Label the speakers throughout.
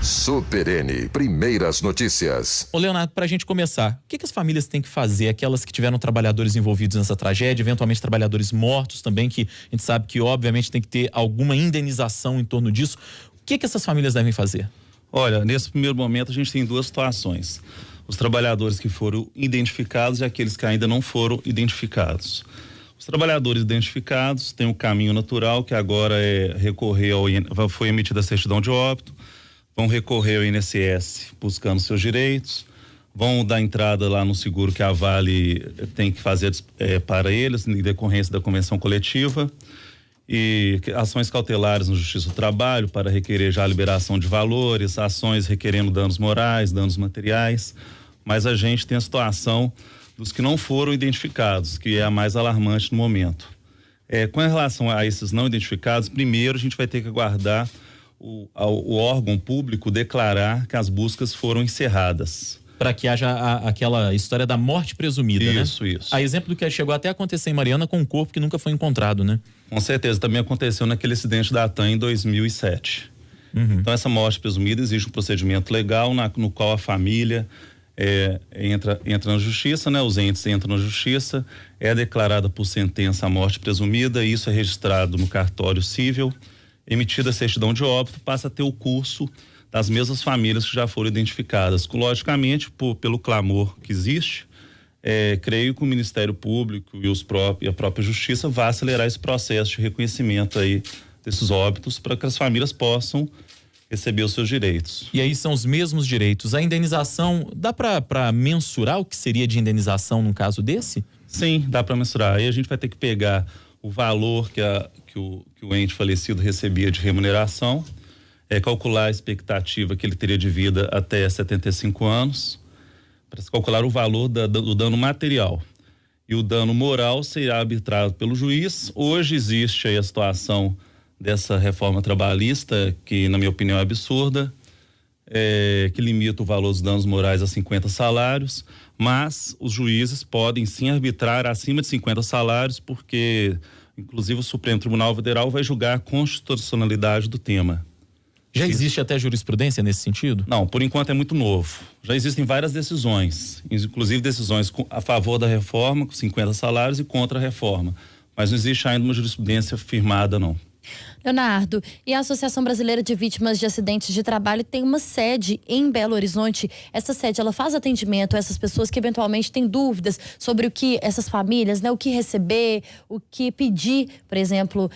Speaker 1: Super N, primeiras notícias.
Speaker 2: Ô Leonardo, pra gente começar, o que as famílias têm que fazer, aquelas que tiveram trabalhadores envolvidos nessa tragédia, eventualmente trabalhadores mortos também, que a gente sabe que obviamente tem que ter alguma indenização em torno disso. O que essas famílias devem fazer?
Speaker 3: Olha, nesse primeiro momento a gente tem duas situações. Os trabalhadores que foram identificados e aqueles que ainda não foram identificados. Os trabalhadores identificados têm um caminho natural, que agora é recorrer foi emitida a certidão de óbito, vão recorrer ao INSS buscando seus direitos, vão dar entrada lá no seguro que a Vale tem que fazer para eles, em decorrência da convenção coletiva, e ações cautelares na Justiça do Trabalho para requerer já a liberação de valores, ações requerendo danos morais, danos materiais, mas a gente tem a situação dos que não foram identificados, que é a mais alarmante no momento. Com relação a esses não identificados, primeiro a gente vai ter que aguardar o órgão público declarar que as buscas foram encerradas.
Speaker 2: Para que haja aquela história da morte presumida,
Speaker 3: isso,
Speaker 2: né?
Speaker 3: Isso.
Speaker 2: A exemplo do que chegou até a acontecer em Mariana com um corpo que nunca foi encontrado, né?
Speaker 3: Com certeza, também aconteceu naquele acidente da TAM em 2007. Então essa morte presumida, existe um procedimento legal no qual a família entra na justiça, né? Os entes entram na justiça, é declarada por sentença a morte presumida, e isso é registrado no cartório civil, emitida a certidão de óbito, passa a ter o curso das mesmas famílias que já foram identificadas. Logicamente, pelo clamor que existe, creio que o Ministério Público e a própria Justiça vai acelerar esse processo de reconhecimento aí desses óbitos para que as famílias possam receber os seus direitos.
Speaker 2: E aí são os mesmos direitos. A indenização, dá para mensurar o que seria de indenização num caso desse?
Speaker 3: Sim, dá para mensurar. Aí a gente vai ter que pegar o valor que o ente falecido recebia de remuneração, calcular a expectativa que ele teria de vida até 75 anos, para se calcular o valor do dano material. E o dano moral será arbitrado pelo juiz. Hoje existe aí a situação dessa reforma trabalhista, que na minha opinião é absurda, que limita o valor dos danos morais a 50 salários, mas os juízes podem sim arbitrar acima de 50 salários, porque inclusive o Supremo Tribunal Federal vai julgar a constitucionalidade do tema.
Speaker 2: Já existe até jurisprudência nesse sentido?
Speaker 3: Não, por enquanto é muito novo. Já existem várias decisões, inclusive decisões a favor da reforma, com 50 salários, e contra a reforma. Mas não existe ainda uma jurisprudência firmada, não.
Speaker 4: Leonardo, e a Associação Brasileira de Vítimas de Acidentes de Trabalho tem uma sede em Belo Horizonte. Essa sede, ela faz atendimento a essas pessoas que eventualmente têm dúvidas sobre o que essas famílias, né, o que receber, o que pedir, por exemplo,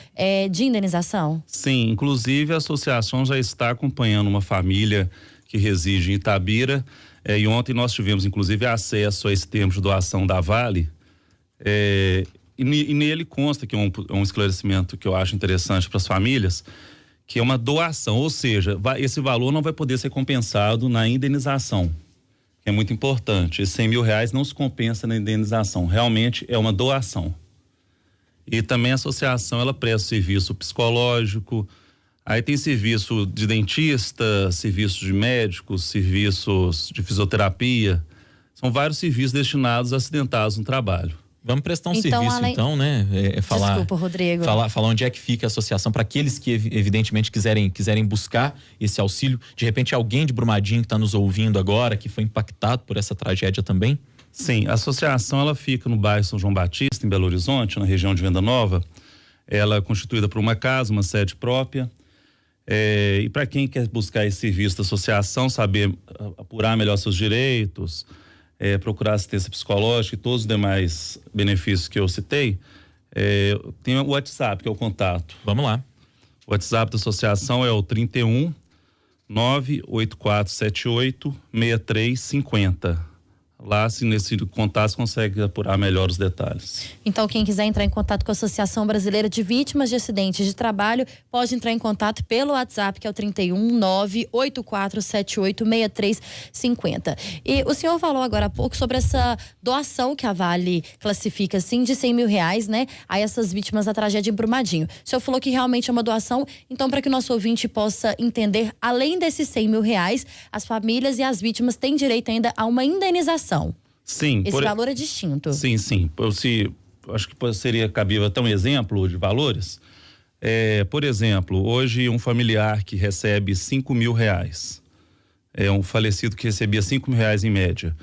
Speaker 4: de indenização?
Speaker 3: Sim, inclusive a associação já está acompanhando uma família que reside em Itabira, e ontem nós tivemos inclusive acesso a esse termo de doação da Vale, e nele consta que é um esclarecimento que eu acho interessante para as famílias, que é uma doação, ou seja, esse valor não vai poder ser compensado na indenização, que é muito importante. Esses R$100 mil não se compensa na indenização, realmente é uma doação. E também a associação, ela presta serviço psicológico, aí tem serviço de dentista, serviços de médicos, serviços de fisioterapia, são vários serviços destinados a acidentados no trabalho.
Speaker 2: Vamos prestar um serviço, então, né?
Speaker 4: Desculpa, Rodrigo.
Speaker 2: Falar onde é que fica a associação para aqueles que, evidentemente, quiserem buscar esse auxílio. De repente, alguém de Brumadinho que está nos ouvindo agora, que foi impactado por essa tragédia também?
Speaker 3: Sim, a associação, ela fica no bairro São João Batista, em Belo Horizonte, na região de Venda Nova. Ela é constituída por uma casa, uma sede própria. E para quem quer buscar esse serviço da associação, saber apurar melhor seus direitos, procurar assistência psicológica e todos os demais benefícios que eu citei, tem o WhatsApp, que é o contato.
Speaker 2: Vamos lá.
Speaker 3: O WhatsApp da associação é o 31 98478 6350. Lá, assim, nesse contato, você consegue apurar melhor os detalhes.
Speaker 4: Então, quem quiser entrar em contato com a Associação Brasileira de Vítimas de Acidentes de Trabalho, pode entrar em contato pelo WhatsApp, que é o 31 98478 6350. E o senhor falou agora há pouco sobre essa doação que a Vale classifica, assim, de R$100 mil, né, a essas vítimas da tragédia em Brumadinho. O senhor falou que realmente é uma doação, então, para que o nosso ouvinte possa entender, além desses R$100 mil, as famílias e as vítimas têm direito ainda a uma indenização.
Speaker 3: Sim.
Speaker 4: Esse valor é distinto.
Speaker 3: Sim. Acho que seria cabível até um exemplo de valores. Por exemplo, hoje um familiar que recebe R$5 mil, um falecido que recebia R$5.000 em média.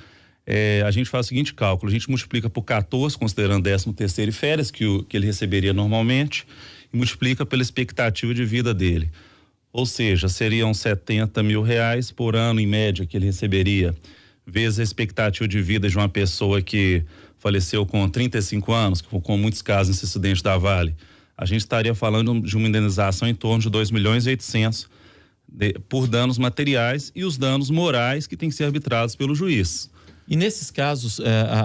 Speaker 3: A gente faz o seguinte cálculo, a gente multiplica por 14, considerando 13º e férias, que ele receberia normalmente, e multiplica pela expectativa de vida dele. Ou seja, seriam R$70.000 por ano, em média, que ele receberia, vezes a expectativa de vida de uma pessoa que faleceu com 35 anos, com muitos casos nesse acidente da Vale. A gente estaria falando de uma indenização em torno de 2.800.000 por danos materiais e os danos morais que têm que ser arbitrados pelo juiz.
Speaker 2: E nesses casos,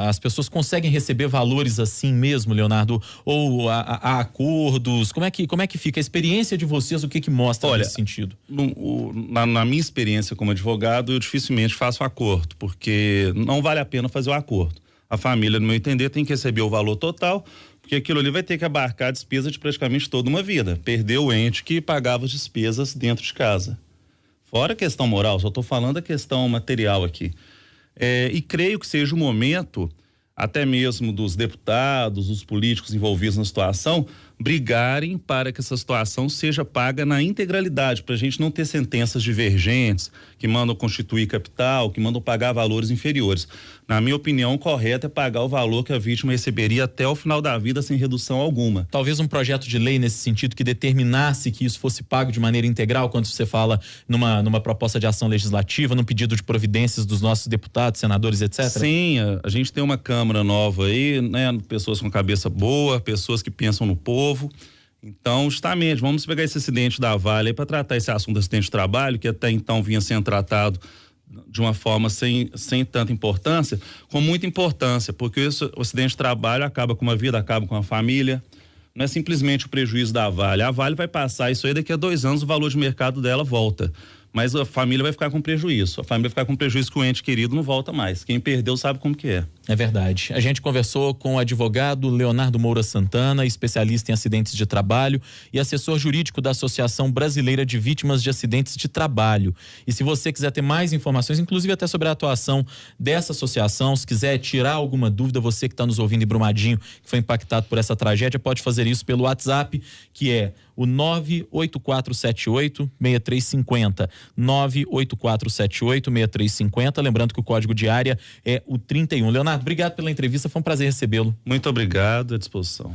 Speaker 2: as pessoas conseguem receber valores assim mesmo, Leonardo? Ou há acordos? Como é que fica a experiência de vocês? O que mostra nesse sentido?
Speaker 3: Na minha experiência como advogado, eu dificilmente faço acordo, porque não vale a pena fazer o acordo. A família, no meu entender, tem que receber o valor total, porque aquilo ali vai ter que abarcar a despesa de praticamente toda uma vida. Perdeu o ente que pagava as despesas dentro de casa. Fora a questão moral, só estou falando da questão material aqui. E creio que seja o momento, até mesmo dos deputados, dos políticos envolvidos na situação, brigarem para que essa situação seja paga na integralidade, para a gente não ter sentenças divergentes, que mandam constituir capital, que mandam pagar valores inferiores. Na minha opinião, o correto é pagar o valor que a vítima receberia até o final da vida, sem redução alguma.
Speaker 2: Talvez um projeto de lei nesse sentido que determinasse que isso fosse pago de maneira integral, quando você fala numa proposta de ação legislativa, num pedido de providências dos nossos deputados, senadores, etc.
Speaker 3: Sim, a gente tem uma Câmara nova aí, né? Pessoas com cabeça boa, pessoas que pensam no povo. Então, justamente, vamos pegar esse acidente da Vale para tratar esse assunto do acidente de trabalho, que até então vinha sendo tratado de uma forma sem tanta importância, com muita importância, porque o acidente de trabalho acaba com uma vida, acaba com a família. Não é simplesmente o prejuízo da Vale. A Vale vai passar isso aí, daqui a 2 anos o valor de mercado dela volta. Mas a família vai ficar com prejuízo. A família vai ficar com prejuízo que o ente querido não volta mais. Quem perdeu sabe como que é.
Speaker 2: É verdade. A gente conversou com o advogado Leonardo Moura Santana, especialista em acidentes de trabalho e assessor jurídico da Associação Brasileira de Vítimas de Acidentes de Trabalho. E se você quiser ter mais informações, inclusive até sobre a atuação dessa associação, se quiser tirar alguma dúvida, você que está nos ouvindo em Brumadinho, que foi impactado por essa tragédia, pode fazer isso pelo WhatsApp, que é o 98478-6350. 98478-6350. Lembrando que o código de área é o 31. Leonardo, obrigado pela entrevista, foi um prazer recebê-lo.
Speaker 3: Muito obrigado, à disposição.